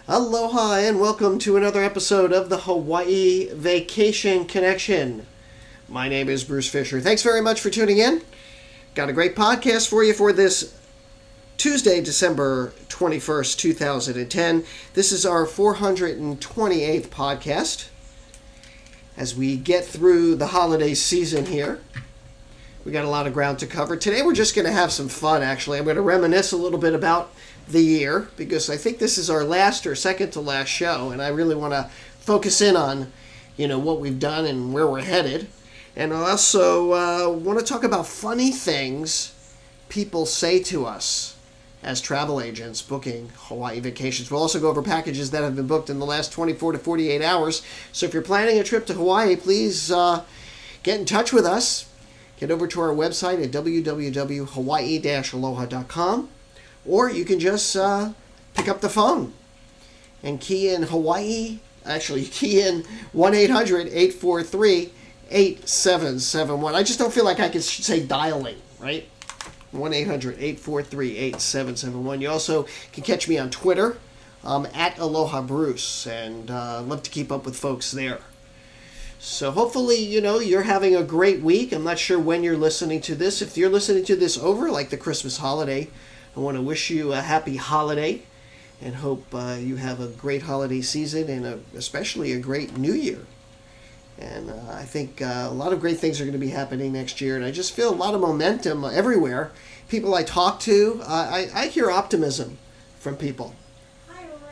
Aloha and welcome to another episode of the Hawaii Vacation Connection. My name is Bruce Fisher. Thanks very much for tuning in. Got a great podcast for you for this Tuesday, December 21st, 2010. This is our 428th podcast. As we get through the holiday season here, we got a lot of ground to cover. Today we're just going to have some fun, actually. I'm going to reminisce a little bit about the year, because I think this is our last or second to last show, and I really want to focus in on, what we've done and where we're headed. And I also want to talk about funny things people say to us as travel agents booking Hawaii vacations. We'll also go over packages that have been booked in the last 24 to 48 hours. So if you're planning a trip to Hawaii, please get in touch with us. Get over to our website at www.hawaii-aloha.com. Or you can just pick up the phone and key in Hawaii. Actually, key in 1-800-843-8771. I just don't feel like I should say dialing, right? 1-800-843-8771. You also can catch me on Twitter at Aloha Bruce, and love to keep up with folks there. So hopefully, you're having a great week. I'm not sure when you're listening to this. If you're listening to this over like the Christmas holiday, I want to wish you a happy holiday and hope you have a great holiday season and especially a great new year. And I think a lot of great things are going to be happening next year. And I just feel a lot of momentum everywhere. People I talk to, I hear optimism from people.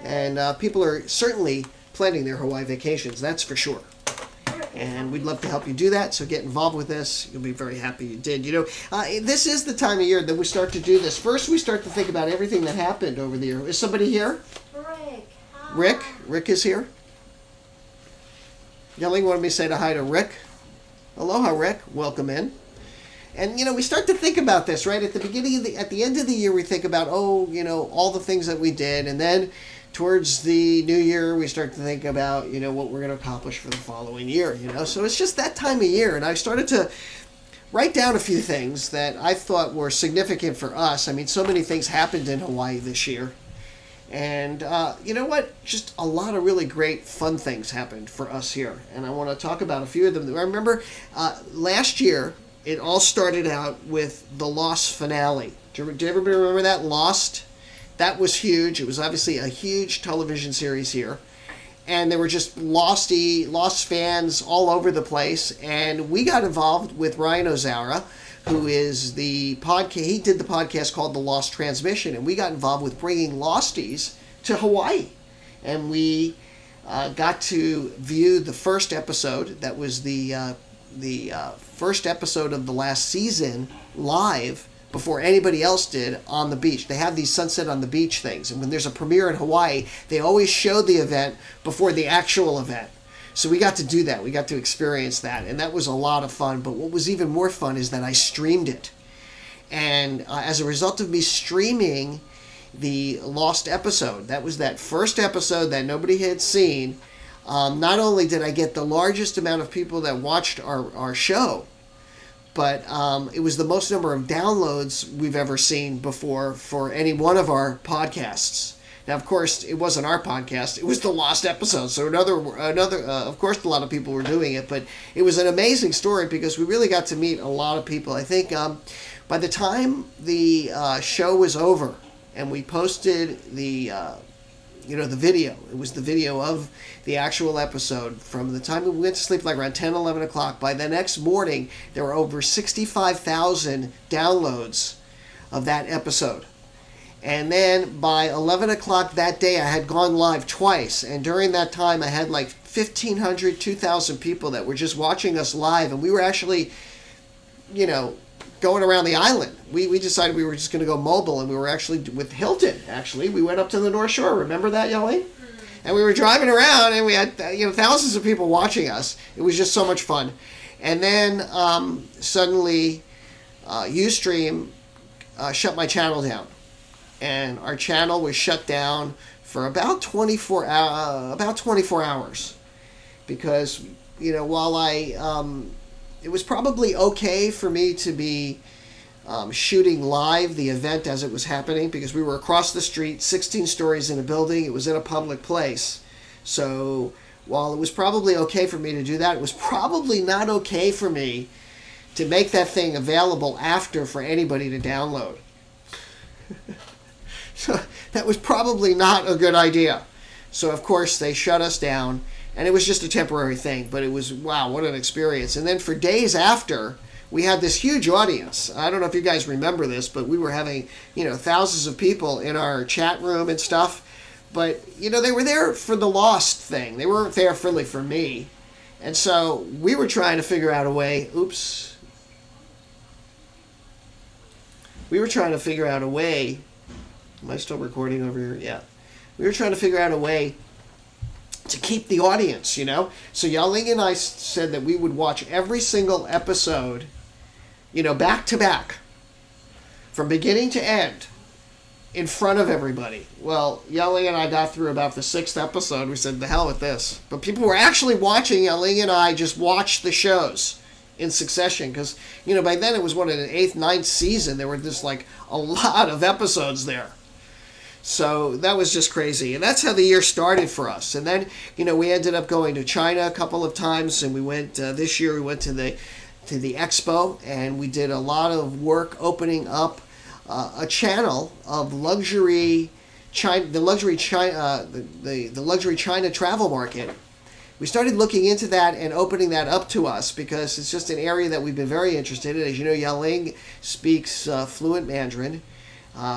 And people are certainly planning their Hawaii vacations, that's for sure. And we'd love to help you do that, so get involved with this. You'll be very happy you did. This is the time of year that we start to do this. First, we start to think about everything that happened over the year. Is somebody here? Rick. Hi. Rick? Rick is here? Yelling wanted me to say hi to Rick. Aloha, Rick. Welcome in. And, we start to think about this, right? At the beginning, at the end of the year, we think about, all the things that we did. And then towards the new year, we start to think about, what we're going to accomplish for the following year, So it's just that time of year. And I started to write down a few things that I thought were significant for us. I mean, so many things happened in Hawaii this year. And you know what? Just a lot of really great fun things happened for us here. And I want to talk about a few of them. I remember last year, it all started out with the Lost finale. Did everybody remember that? Lost? That was huge. It was obviously a huge television series here. And there were just Lost fans all over the place. And we got involved with Ryan Ozara, who is the podcast. He did the podcast called The Lost Transmission. And we got involved with bringing Losties to Hawaii. And we got to view the first episode. That was the first episode of the last season live before anybody else did on the beach. They have these Sunset on the Beach things. And when there's a premiere in Hawaii, they always show the event before the actual event. So we got to do that. We got to experience that. And that was a lot of fun. But what was even more fun is that I streamed it. And as a result of me streaming the Lost episode, that was that first episode that nobody had seen, not only did I get the largest amount of people that watched our show, but it was the most number of downloads we've ever seen before for any one of our podcasts. Now, of course, it wasn't our podcast; it was the Lost episode. So another. Of course, a lot of people were doing it, but it was an amazing story because we really got to meet a lot of people. I think by the time the show was over and we posted the video. It was the video of the actual episode. From the time we went to sleep, like around 10, 11 o'clock, by the next morning, there were over 65,000 downloads of that episode. And then by 11 o'clock that day, I had gone live twice. And during that time, I had like 1,500, 2,000 people that were just watching us live. And we were actually, going around the island. We decided we were just going to go mobile, and we were actually with Hilton. Actually, we went up to the North Shore. Remember that, Yelling? And we were driving around, and we had thousands of people watching us. It was just so much fun. And then suddenly, Ustream shut my channel down, and our channel was shut down for about 24 hours, because while it was probably okay for me to be shooting live the event as it was happening, because we were across the street, 16 stories in a building. It was in a public place. So while it was probably okay for me to do that, it was probably not okay for me to make that thing available after for anybody to download. So that was probably not a good idea. So of course they shut us down, and it was just a temporary thing, but it was, wow, what an experience. And then for days after, we had this huge audience. I don't know if you guys remember this, but we were having, thousands of people in our chat room and stuff. But, they were there for the Lost thing. They weren't there really for me. And so we were trying to figure out a way, we were trying to figure out a way, am I still recording over here? Yeah. We were trying to figure out a way to keep the audience, So Yaling and I said that we would watch every single episode, back to back, from beginning to end, in front of everybody. Well, Yaling and I got through about the 6th episode. We said, the hell with this. But people were actually watching. Yaling and I just watched the shows in succession, because, by then it was, an 8th, 9th season. There were just, a lot of episodes there. So that was just crazy. And that's how the year started for us. And then, we ended up going to China a couple of times, and we went, this year we went to the expo, and we did a lot of work opening up a channel of luxury China, the luxury China travel market. We started looking into that and opening that up to us, because it's just an area that we've been very interested in. As you know, Yaling speaks fluent Mandarin.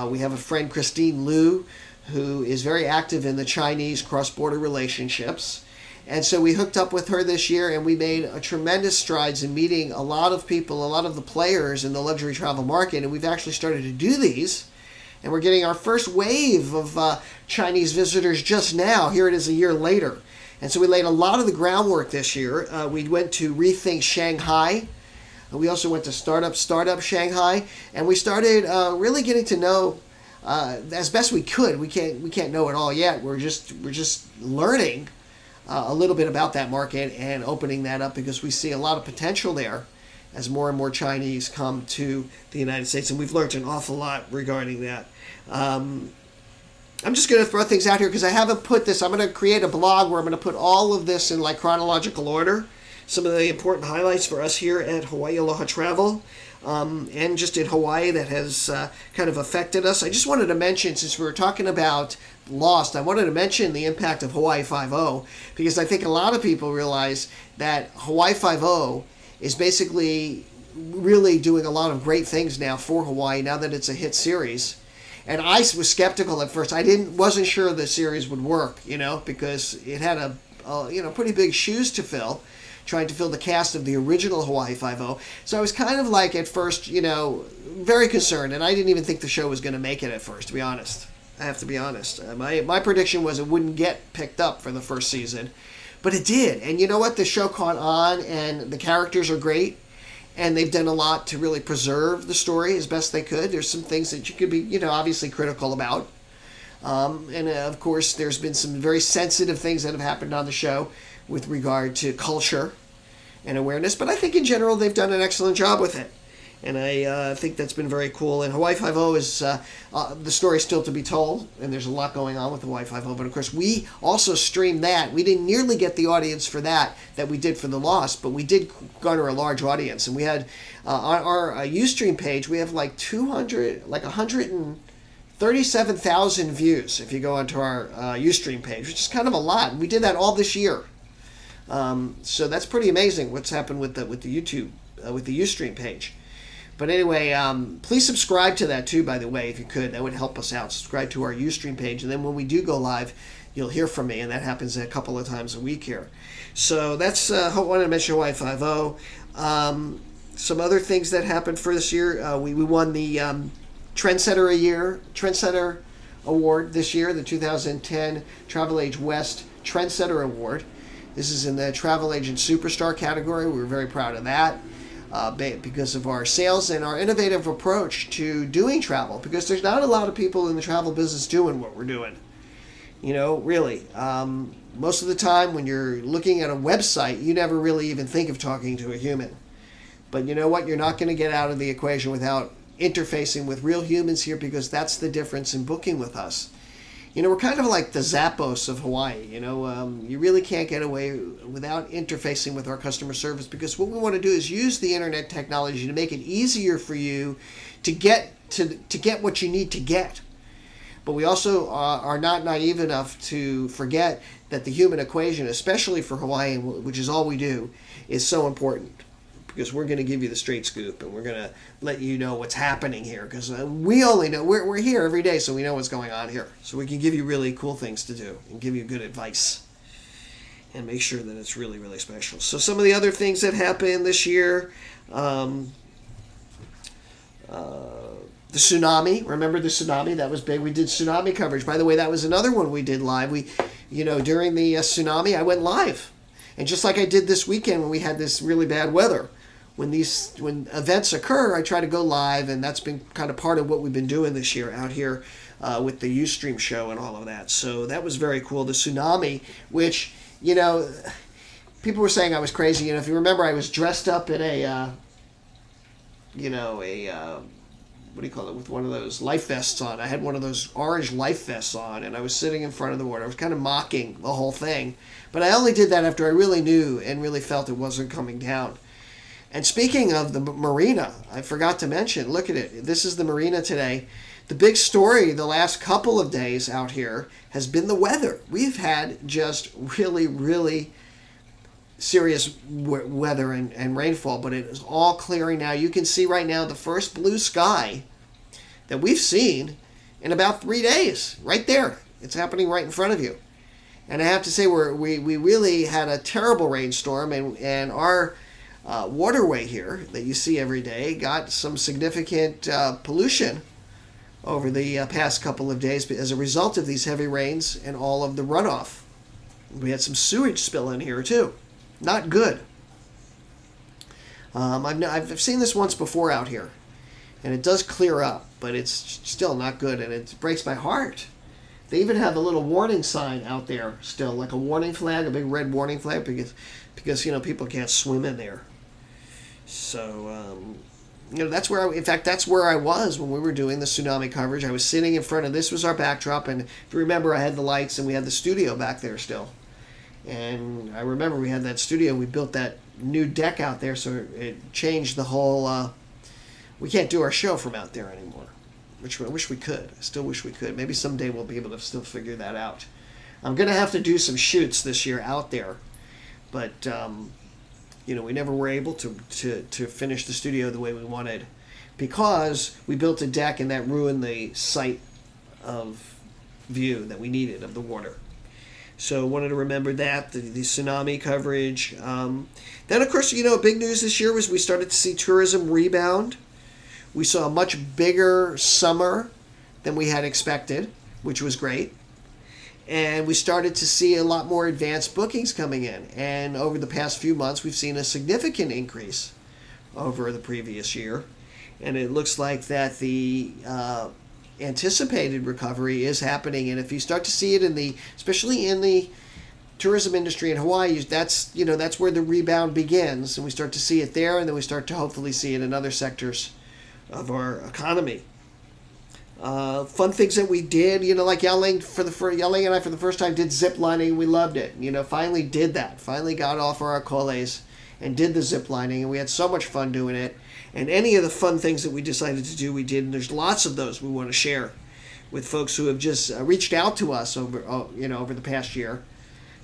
We have a friend, Christine Liu, who is very active in the Chinese cross-border relationships. And so we hooked up with her this year, and we made a tremendous strides in meeting a lot of people, a lot of the players in the luxury travel market. And we've actually started to do these. And we're getting our first wave of Chinese visitors just now. Here it is a year later. And so we laid a lot of the groundwork this year. We went to Rethink Shanghai. We also went to Startup Shanghai, and we started really getting to know as best we could. We can't know it all yet. We're just learning a little bit about that market and opening that up, because we see a lot of potential there as more and more Chinese come to the United States, and we've learned an awful lot regarding that. I'm just going to throw things out here because I haven't put this. I'm going to create a blog where I'm going to put all of this in chronological order. Some of the important highlights for us here at Hawaii Aloha Travel, and just in Hawaii that has kind of affected us. I just wanted to mention, since we were talking about Lost, I wanted to mention the impact of Hawaii 5.0, because I think a lot of people realize that Hawaii 5.0 is basically really doing a lot of great things now for Hawaii, now that it's a hit series. And I was skeptical at first. Wasn't sure the series would work, because it had a pretty big shoes to fill, trying to fill the cast of the original Hawaii 5.0. So I was kind of at first, very concerned, and I didn't even think the show was going to make it at first, to be honest. I have to be honest. My prediction was it wouldn't get picked up for the first season, but it did. And you know what? The show caught on, and the characters are great, and they've done a lot to really preserve the story as best they could. There's some things that you could be, obviously critical about. And of course, there's been some very sensitive things that have happened on the show with regard to culture and awareness. But I think in general, they've done an excellent job with it. And I think that's been very cool. And Hawaii 5.0 is the story still to be told, and there's a lot going on with Hawaii 5.0. But of course, we also streamed that. We didn't nearly get the audience for that we did for The Lost, but we did garner a large audience. And we had on our Ustream page, we have 137,000 views if you go onto our Ustream page, which is kind of a lot. And we did that all this year. So that's pretty amazing what's happened with the YouTube, with the Ustream page. But anyway, please subscribe to that too, by the way, if you could. That would help us out. Subscribe to our Ustream page, and then when we do go live, you'll hear from me, and that happens a couple of times a week here. So that's, I wanted to mention Hawaii 5.0. Some other things that happened for this year, we won the Trendsetter Award this year, the 2010 Travel Age West Trendsetter Award. This is in the Travel Agent Superstar category. We were very proud of that. Because of our sales and our innovative approach to doing travel, because there's not a lot of people in the travel business doing what we're doing. Really. Most of the time when you're looking at a website, you never really even think of talking to a human. But you know what? You're not going to get out of the equation without interfacing with real humans here, because that's the difference in booking with us. You know, we're kind of like the Zappos of Hawaii. You know, you really can't get away without interfacing with our customer service, because what we want to do is use the internet technology to make it easier for you to get what you need to get. But we also are not naive enough to forget that the human equation, especially for Hawaii, which is all we do, is so important. Because we're going to give you the straight scoop, and we're going to let you know what's happening here. Because we only know, we're here every day, so we know what's going on here. So we can give you really cool things to do and give you good advice and make sure that it's really, really special. So some of the other things that happened this year, the tsunami. Remember the tsunami? That was big. We did tsunami coverage. By the way, that was another one we did live. During the tsunami, I went live. And just like I did this weekend when we had this really bad weather, when events occur, I try to go live, and that's been kind of part of what we've been doing this year out here with the Ustream show and all of that. So that was very cool. The tsunami, which, people were saying I was crazy. If you remember, I was dressed up in what do you call it, with one of those life vests on. I had one of those orange life vests on, and I was sitting in front of the water. I was kind of mocking the whole thing. But I only did that after I really knew and really felt it wasn't coming down. And speaking of the marina, I forgot to mention, look at it. This is the marina today. The big story the last couple of days out here has been the weather. We've had just really, really serious weather and rainfall, but it is all clearing now. You can see right now the first blue sky that we've seen in about 3 days. Right there. It's happening right in front of you. And I have to say, we really had a terrible rainstorm, and our waterway here that you see every day got some significant pollution over the past couple of days as a result of these heavy rains and all of the runoff. We had some sewage spill in here too. Not good. I've seen this once before out here, and it does clear up, but it's still not good, and it breaks my heart. They even have a little warning sign out there still, like a warning flag, a big red warning flag, because people can't swim in there. So that's where that's where I was when we were doing the tsunami coverage. I was sitting in front of, this was our backdrop, and if you remember, I had the lights, and we had the studio back there still. And I remember we had that studio, we built that new deck out there, so it changed the whole, we can't do our show from out there anymore, which I wish we could. I still wish we could. Maybe someday we'll be able to still figure that out. I'm going to have to do some shoots this year out there, but, we never were able to finish the studio the way we wanted, because we built a deck, and that ruined the sight of view that we needed of the water. So wanted to remember that, the tsunami coverage. Then, of course, big news this year was we started to see tourism rebound. We saw a much bigger summer than we had expected, which was great. And we started to see a lot more advanced bookings coming in. And over the past few months, we've seen a significant increase over the previous year. And it looks like that the anticipated recovery is happening, and if you start to see it especially in the tourism industry in Hawaii, that's where the rebound begins, and we start to see it there, and then we start to hopefully see it in other sectors of our economy. Fun things that we did, like Yelling and I for the first time did zip lining. We loved it. Finally did that. Finally got off our coles and did the zip lining, and we had so much fun doing it. And any of the fun things that we decided to do, we did. And there's lots of those we want to share with folks who have just reached out to us over the past year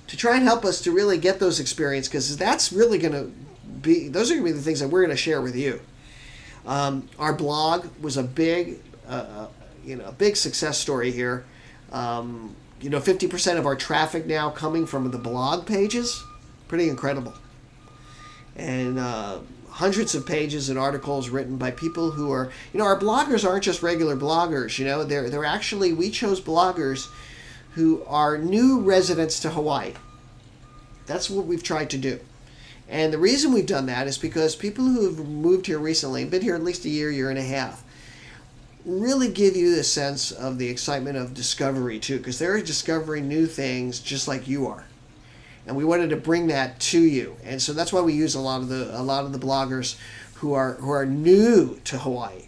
to try and help us to really get those experiences, because that's really going to be, those are going to be the things that we're going to share with you. Our blog was a big success story here. 50% of our traffic now coming from the blog pages. Pretty incredible. And hundreds of pages and articles written by people who are, our bloggers aren't just regular bloggers, they're actually, we chose bloggers who are new residents to Hawaii. That's what we've tried to do. And the reason we've done that is because people who have moved here recently, been here at least a year and a half, really give you the sense of the excitement of discovery too, because they're discovering new things just like you are. And we wanted to bring that to you, and so that's why we use a lot of the bloggers who are new to Hawaii.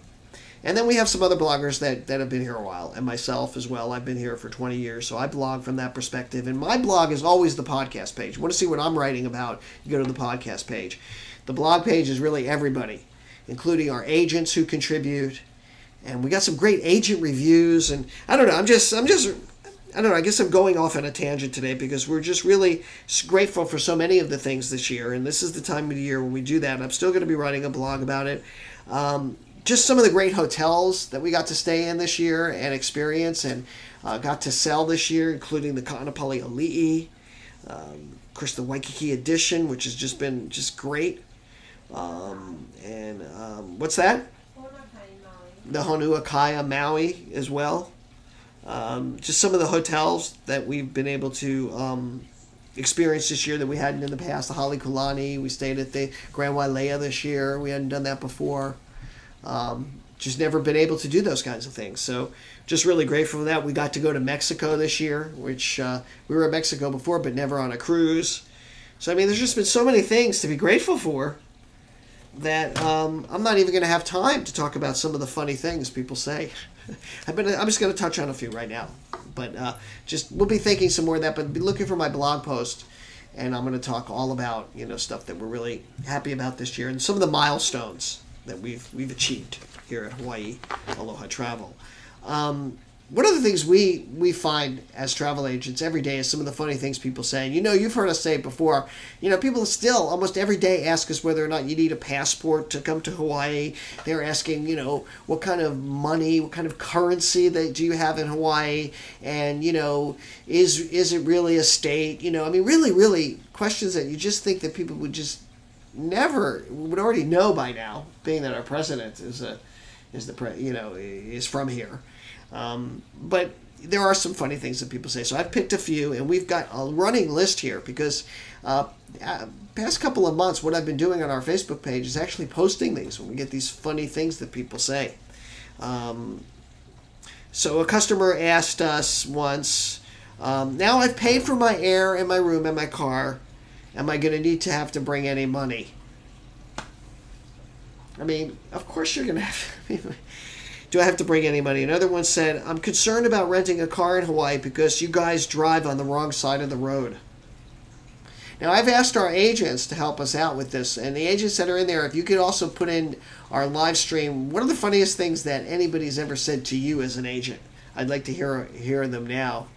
And then we have some other bloggers that have been here a while, and myself as well. I've been here for 20 years, so I blog from that perspective. And my blog is always the podcast page. You want to see what I'm writing about, you go to the podcast page. The blog page is really everybody, including our agents who contribute. And we got some great agent reviews. And I don't know, I don't know, I guess I'm going off on a tangent today because we're just really grateful for so many of the things this year. And this is the time of the year when we do that. I'm still going to be writing a blog about it. Just some of the great hotels that we got to stay in this year and experience and got to sell this year, including the Kaanapali Ali'i, of course the Waikiki Edition, which has just been great. What's that? The Honuakaya Maui as well. Just some of the hotels that we've been able to experience this year that we hadn't in the past. The Halekulani, we stayed at the Grand Wailea this year. We hadn't done that before. Just never been able to do those kinds of things. So just really grateful for that. We got to go to Mexico this year, which we were in Mexico before, but never on a cruise. So, I mean, there's just been so many things to be grateful for that I'm not even going to have time to talk about some of the funny things people say. I'm just going to touch on a few right now. But we'll be thinking some more of that, but be looking for my blog post. And I'm going to talk all about, stuff that we're really happy about this year and some of the milestones that we've achieved here at Hawaii Aloha Travel. One of the things we find as travel agents every day is some of the funny things people say. And you've heard us say it before. People still almost every day ask us whether or not you need a passport to come to Hawaii. They're asking, what kind of money, what kind of currency do you have in Hawaii? And, is it really a state? Really, really questions that you just think that people would just would already know by now, being that our president is from here. But there are some funny things that people say. So I've picked a few, and we've got a running list here because past couple of months, what I've been doing on our Facebook page is actually posting these when we get these funny things that people say. So a customer asked us once, now I've paid for my air and my room and my car. Am I going to have to bring any money? I mean, of course you're going to have. Do I have to bring any money? Another one said, I'm concerned about renting a car in Hawaii because you guys drive on the wrong side of the road. Now, I've asked our agents to help us out with this, and the agents that are in there, if you could also put in our live stream, what are the funniest things that anybody's ever said to you as an agent? I'd like to hear them now.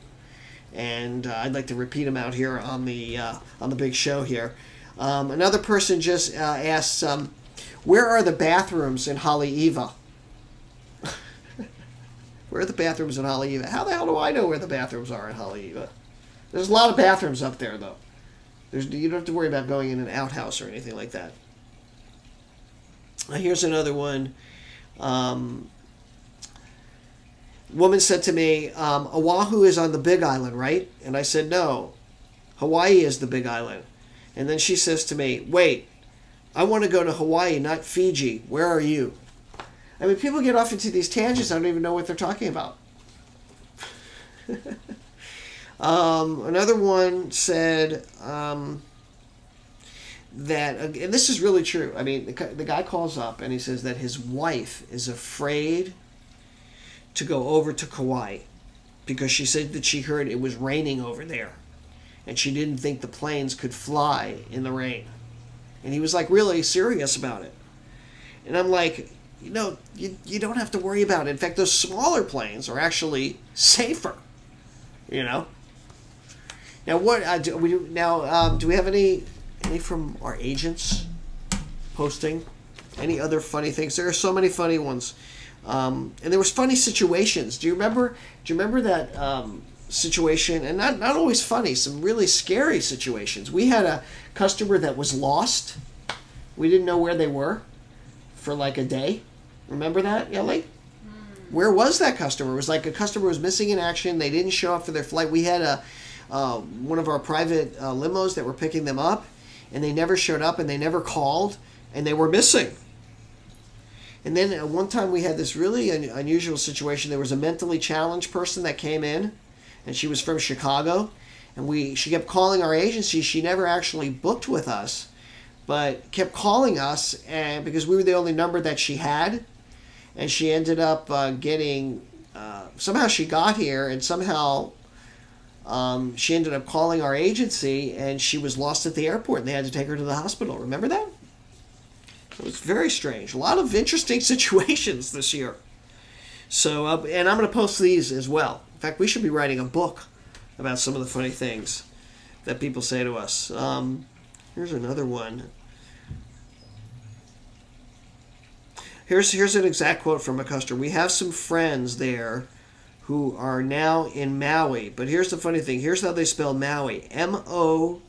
And I'd like to repeat them out here on the big show here. Another person just asked, where are the bathrooms in Haleiwa? Where are the bathrooms in Haleiwa? How the hell do I know where the bathrooms are in Haleiwa? There's a lot of bathrooms up there, though. You don't have to worry about going in an outhouse or anything like that. Here's another one. Woman said to me, Oahu is on the Big Island, right? And I said, no, Hawaii is the Big Island. And then she says to me, wait, I want to go to Hawaii, not Fiji. Where are you? I mean, people get off into these tangents. I don't even know what they're talking about. Another one said that, and this is really true. I mean, the guy calls up and he says that his wife is afraid to go over to Kauai because she said that she heard it was raining over there and she didn't think the planes could fly in the rain. And he was like really serious about it. And I'm like, you don't have to worry about it. In fact, those smaller planes are actually safer. Now what do we have any from our agents posting any other funny things? There are so many funny ones. And there was funny situations. Do you remember that situation? And not always funny, some really scary situations. We had a customer that was lost. We didn't know where they were for like a day. Remember that, Ellie? Where was that customer? It was like a customer was missing in action. They didn't show up for their flight. We had one of our private limos that were picking them up, and they never showed up, and they never called, and they were missing. And then at one time we had this really unusual situation. There was a mentally challenged person that came in, and she was from Chicago, and she kept calling our agency. She never actually booked with us, but kept calling us, and because we were the only number that she had. and she ended up getting, somehow she got here, and somehow she ended up calling our agency, and she was lost at the airport, and they had to take her to the hospital. Remember that? It was very strange. A lot of interesting situations this year. So, and I'm going to post these as well. In fact, we should be writing a book about some of the funny things that people say to us. Here's another one. Here's an exact quote from a customer. We have some friends there who are now in Maui. But here's the funny thing. Here's how they spell Maui. Mouwie.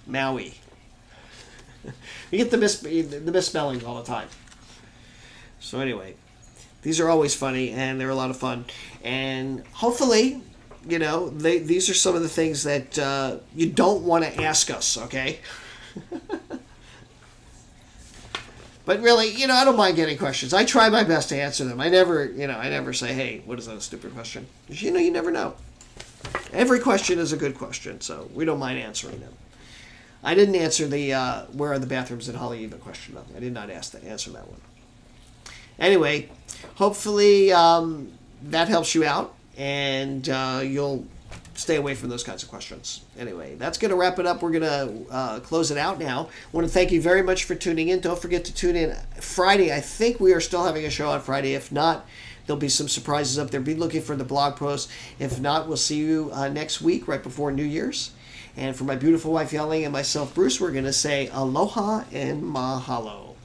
Maui. You get the misspellings all the time. So anyway, these are always funny, and they're a lot of fun. And hopefully, you know, these are some of the things that you don't want to ask us, okay? But really, you know, I don't mind getting questions. I try my best to answer them. I never say, hey, what is that, a stupid question? Because, you know, you never know. Every question is a good question, so we don't mind answering them. I didn't answer the where are the bathrooms in Haleiwa question, though. I did not answer that one. Anyway, hopefully that helps you out, and you'll stay away from those kinds of questions. Anyway, that's going to wrap it up. We're going to close it out now. I want to thank you very much for tuning in. Don't forget to tune in Friday. I think we are still having a show on Friday. If not, there'll be some surprises up there. Be looking for the blog post. If not, we'll see you next week, right before New Year's. And for my beautiful wife, Yelling, and myself, Bruce, we're going to say aloha and mahalo.